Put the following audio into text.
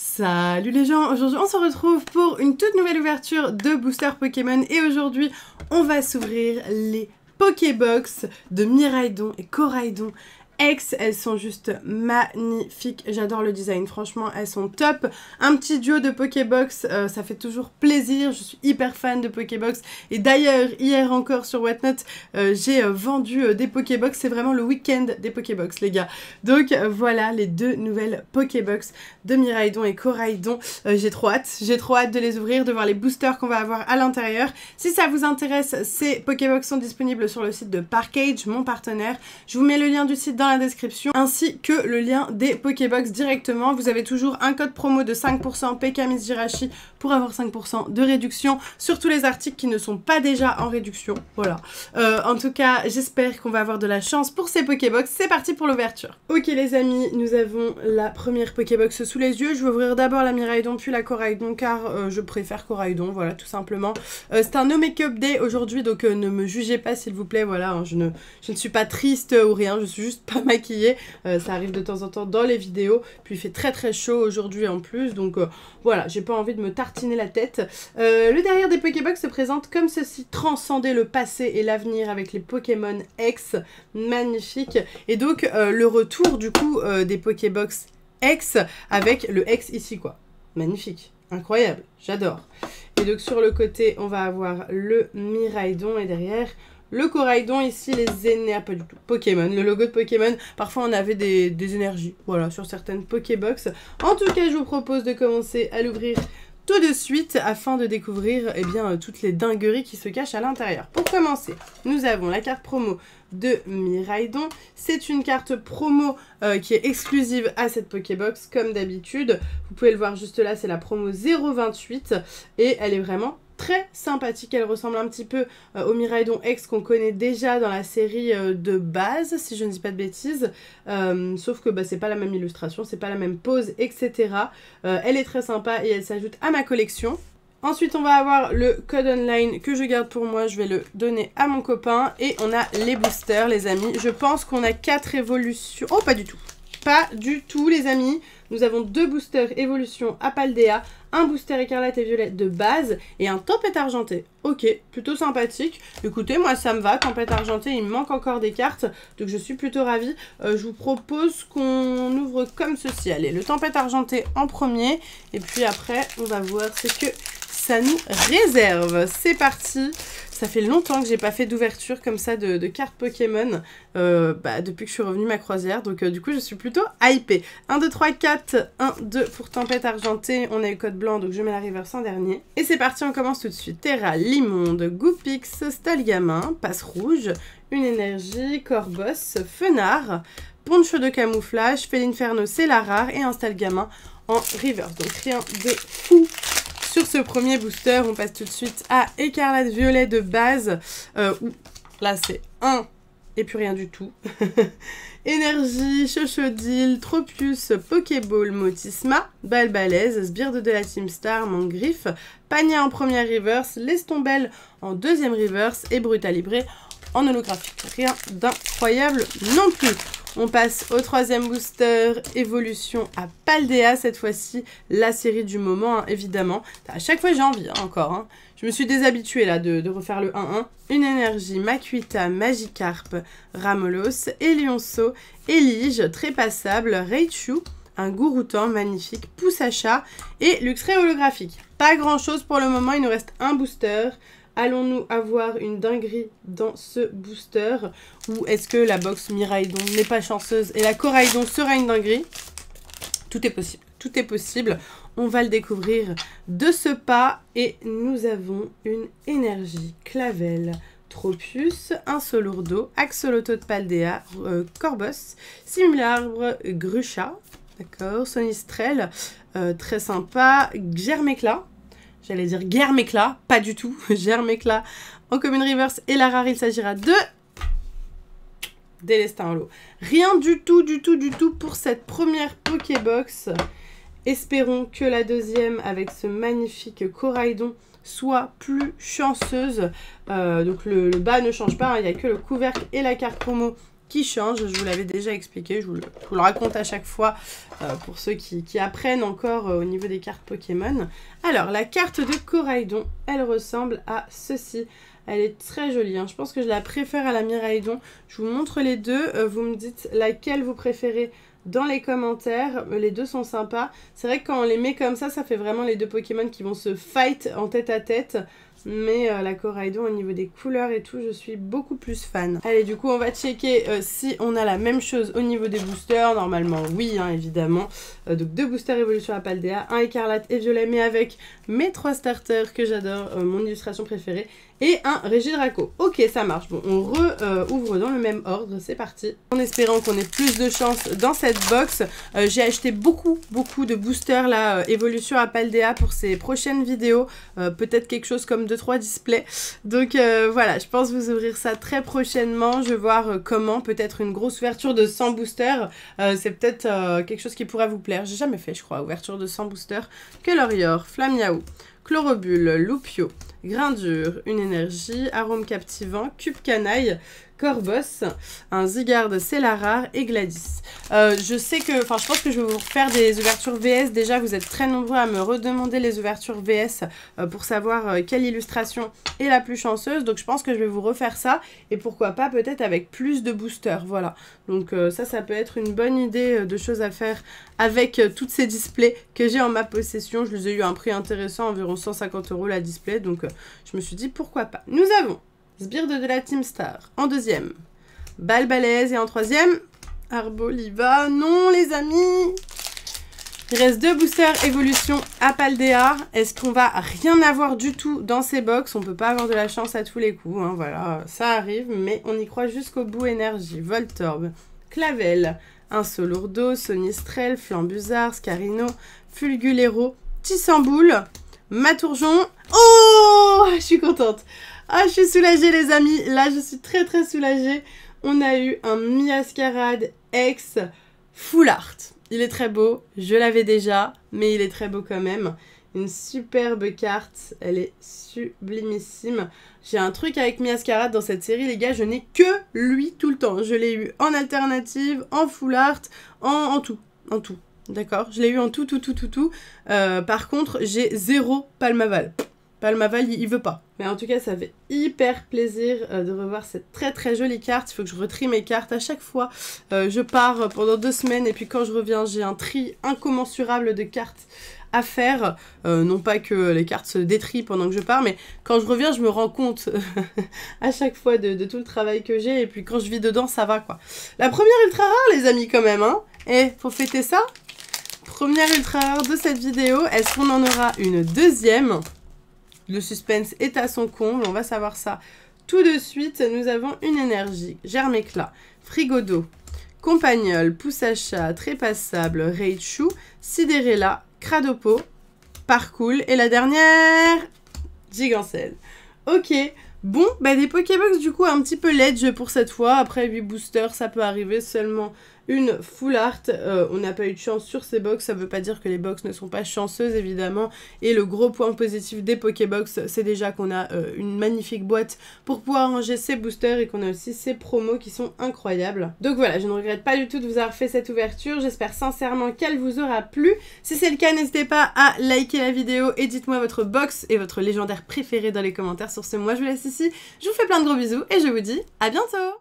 Salut les gens, aujourd'hui on se retrouve pour une toute nouvelle ouverture de Booster Pokémon et aujourd'hui on va s'ouvrir les Pokébox de Miraidon et Coraidon X. Elles sont juste magnifiques, j'adore le design, franchement elles sont top. Un petit duo de Pokébox, ça fait toujours plaisir, je suis hyper fan de Pokébox et d'ailleurs hier encore sur Whatnot j'ai vendu des Pokébox, c'est vraiment le week-end des Pokébox les gars. Donc voilà les deux nouvelles Pokébox de Miraidon et Coraidon, j'ai trop hâte de les ouvrir, de voir les boosters qu'on va avoir à l'intérieur. Si ça vous intéresse, ces Pokébox sont disponibles sur le site de Parkage, mon partenaire, je vous mets le lien du site dans la description ainsi que le lien des Pokébox directement. Vous avez toujours un code promo de 5% PK Miss Jirachi pour avoir 5% de réduction sur tous les articles qui ne sont pas déjà en réduction. Voilà. En tout cas, j'espère qu'on va avoir de la chance pour ces Pokébox. C'est parti pour l'ouverture. Ok les amis, nous avons la première Pokébox sous les yeux. Je vais ouvrir d'abord la Miraidon puis la Coraidon car je préfère Coraidon, voilà tout simplement. C'est un no make-up day aujourd'hui donc ne me jugez pas s'il vous plaît, voilà, hein, je ne suis pas triste ou rien, je suis juste pas maquillée, ça arrive de temps en temps dans les vidéos, puis il fait très chaud aujourd'hui en plus, donc voilà, j'ai pas envie de me tartiner la tête. Le derrière des Pokébox se présente comme ceci, transcender le passé et l'avenir avec les Pokémon X, magnifique, et donc le retour du coup des Pokébox X avec le X ici quoi, magnifique, incroyable, j'adore. Et donc sur le côté on va avoir le Miraidon et derrière le Coraidon, ici les énergies, pas du tout, Pokémon, le logo de Pokémon, parfois on avait des énergies, voilà, sur certaines Pokébox. En tout cas, je vous propose de commencer à l'ouvrir tout de suite afin de découvrir eh bien, toutes les dingueries qui se cachent à l'intérieur. Pour commencer, nous avons la carte promo de Miraidon. C'est une carte promo qui est exclusive à cette Pokébox comme d'habitude. Vous pouvez le voir juste là, c'est la promo 028 et elle est vraiment très sympathique. Elle ressemble un petit peu au Miraidon X qu'on connaît déjà dans la série de base, si je ne dis pas de bêtises, sauf que bah, c'est pas la même illustration, c'est pas la même pose, etc. Elle est très sympa et elle s'ajoute à ma collection. Ensuite, on va avoir le code online que je garde pour moi. Je vais le donner à mon copain. Et on a les boosters, les amis. Je pense qu'on a 4 évolutions. Oh, pas du tout. Pas du tout, les amis. Nous avons 2 boosters évolution à Paldea, un booster écarlate et violet de base et un tempête argentée. Ok, plutôt sympathique. Écoutez, moi ça me va. Tempête argentée, il me manque encore des cartes. Donc je suis plutôt ravie. Je vous propose qu'on ouvre comme ceci. Allez, le tempête argentée en premier. Et puis après, on va voir ce que ça nous réserve. C'est parti. Ça fait longtemps que j'ai pas fait d'ouverture comme ça de cartes Pokémon depuis que je suis revenue ma croisière. Donc du coup je suis plutôt hypée. 1, 2, 3, 4. 1, 2 pour tempête argentée. On a eu code blanc donc je mets la reverse en dernier. Et c'est parti, on commence tout de suite. Terra, Limonde, Goupix, Stalgamin, Passe Rouge, une énergie, Corboss, Fenard, Poncho de camouflage, Félinferno, c'est la rare et un Stalgamin en reverse. Donc rien de fou. Sur ce premier booster, on passe tout de suite à écarlate violet de base, où là c'est 1 et puis rien du tout. Énergie, Chochodile, Tropius, Pokéball, Motisma, Balbalaise, Sbire de la Team Star, Mangriffe, Pania en première reverse, Lestombelle en deuxième reverse et Brutalibré en holographique. Rien d'incroyable non plus. On passe au troisième booster, évolution à Paldea, cette fois-ci, la série du moment, hein, évidemment. À chaque fois, j'ai envie, hein, encore. Hein. Je me suis déshabituée, là, de refaire le 1-1. Une énergie, Makuita, Magikarp, Ramolos, Elionceau, Elige, Trépassable, Raichu, un Gouroutan magnifique, Poussacha et Luxray holographique. Pas grand-chose pour le moment, il nous reste un booster. Allons-nous avoir une dinguerie dans ce booster ou est-ce que la box Miraidon n'est pas chanceuse et la Coraidon sera une dinguerie? Tout est possible, tout est possible. On va le découvrir de ce pas et nous avons une énergie Clavel, Tropius, un Solourdo, Axolotl de Paldea, Corboss, Simularbre, Grucha, d'accord, Sonistrel, très sympa, Germéclat. J'allais dire Germéclat, pas du tout. Germéclat en commune reverse et la rare, il s'agira de Délestin Holo. Rien du tout pour cette première Pokébox. Espérons que la deuxième avec ce magnifique Coraidon soit plus chanceuse. Donc le bas ne change pas, hein, il n'y a que le couvercle et la carte promo qui change. Je vous l'avais déjà expliqué, je vous le raconte à chaque fois pour ceux qui apprennent encore au niveau des cartes Pokémon. Alors, la carte de Coraidon, elle ressemble à ceci. Elle est très jolie, hein. Je pense que je la préfère à la Miraidon. Je vous montre les deux, vous me dites laquelle vous préférez dans les commentaires. Les deux sont sympas. C'est vrai que quand on les met comme ça fait vraiment les deux Pokémon qui vont se fight en tête à tête. Mais la Coraidon, au niveau des couleurs et tout, je suis beaucoup plus fan. Allez, du coup, on va checker si on a la même chose au niveau des boosters. Normalement, oui, hein, évidemment. Donc, 2 boosters Évolution Apaldea, un écarlate et violet, mais avec mes 3 starters que j'adore, mon illustration préférée, et un Regidrago. Ok, ça marche. Bon, on ouvre dans le même ordre, c'est parti. En espérant qu'on ait plus de chance dans cette box, j'ai acheté beaucoup de boosters, là, Évolution Apaldea pour ces prochaines vidéos. Peut-être quelque chose comme 2-3 displays. Donc voilà, je pense vous ouvrir ça très prochainement. Je vais voir comment, peut-être une grosse ouverture de 100 boosters. C'est peut-être quelque chose qui pourrait vous plaire. J'ai jamais fait, je crois, ouverture de 100 boosters. Colorior, Flamiaou, Chlorobule, Loupio, Grindure, une énergie, arôme captivant, cube canaille, Corboss, un Zygarde, Célarare et Gladys. Je sais que, enfin je pense que je vais vous refaire des ouvertures VS. Déjà vous êtes très nombreux à me redemander les ouvertures VS pour savoir quelle illustration est la plus chanceuse. Donc je pense que je vais vous refaire ça et pourquoi pas peut-être avec plus de boosters. Voilà, donc ça peut être une bonne idée de choses à faire avec toutes ces displays que j'ai en ma possession. Je les ai eu à un prix intéressant, environ 150 € la display. Donc je me suis dit pourquoi pas. Nous avons Sbirde de la Team Star en deuxième, Balbalaise et en troisième, Arboliva. Non les amis, il reste 2 boosters Évolution Apaldea. Est-ce qu'on va rien avoir du tout dans ces box? On peut pas avoir de la chance à tous les coups, hein, voilà, ça arrive, mais on y croit jusqu'au bout. Énergie, Voltorb, Clavel, un Solourdo, Sonistrel, Flambuzard, Scarino, Fulgulero, Tissamboule, Maturgon. Oh, je suis contente. Ah, je suis soulagée les amis, là je suis très soulagée. On a eu un Miascarade X Full Art. Il est très beau, je l'avais déjà, mais il est très beau quand même. Une superbe carte, elle est sublimissime. J'ai un truc avec Miascarade dans cette série les gars, je n'ai que lui tout le temps. Je l'ai eu en alternative, en Full Art, en tout. D'accord, je l'ai eu en tout. Par contre, j'ai 0 Palmaval. Palmaval, il veut pas. Mais en tout cas, ça fait hyper plaisir de revoir cette très jolie carte. Il faut que je retrie mes cartes à chaque fois. Je pars pendant 2 semaines et puis quand je reviens, j'ai un tri incommensurable de cartes à faire. Non pas que les cartes se détrient pendant que je pars, mais quand je reviens, je me rends compte à chaque fois de tout le travail que j'ai. Et puis quand je vis dedans, ça va quoi. La première ultra rare, les amis, quand même, hein. Et faut fêter ça. Première ultra rare de cette vidéo. Est-ce qu'on en aura une deuxième ? Le suspense est à son comble, on va savoir ça tout de suite. Nous avons une énergie, Germéclat, Frigodo, Compagnol, Poussacha, Trépassable, Raichu, Sidérella, Cradopo, Parcool et la dernière, Gigancelle. Ok, bon, bah des Pokébox du coup un petit peu ledge pour cette fois. Après 8 boosters, ça peut arriver, seulement une Full Art. On n'a pas eu de chance sur ces box, ça veut pas dire que les box ne sont pas chanceuses évidemment. Et le gros point positif des Pokébox, c'est déjà qu'on a une magnifique boîte pour pouvoir ranger ces boosters et qu'on a aussi ces promos qui sont incroyables. Donc voilà, je ne regrette pas du tout de vous avoir fait cette ouverture. J'espère sincèrement qu'elle vous aura plu. Si c'est le cas, n'hésitez pas à liker la vidéo et dites-moi votre box et votre légendaire préféré dans les commentaires. Sur ce, moi je vous laisse ici. Je vous fais plein de gros bisous et je vous dis à bientôt.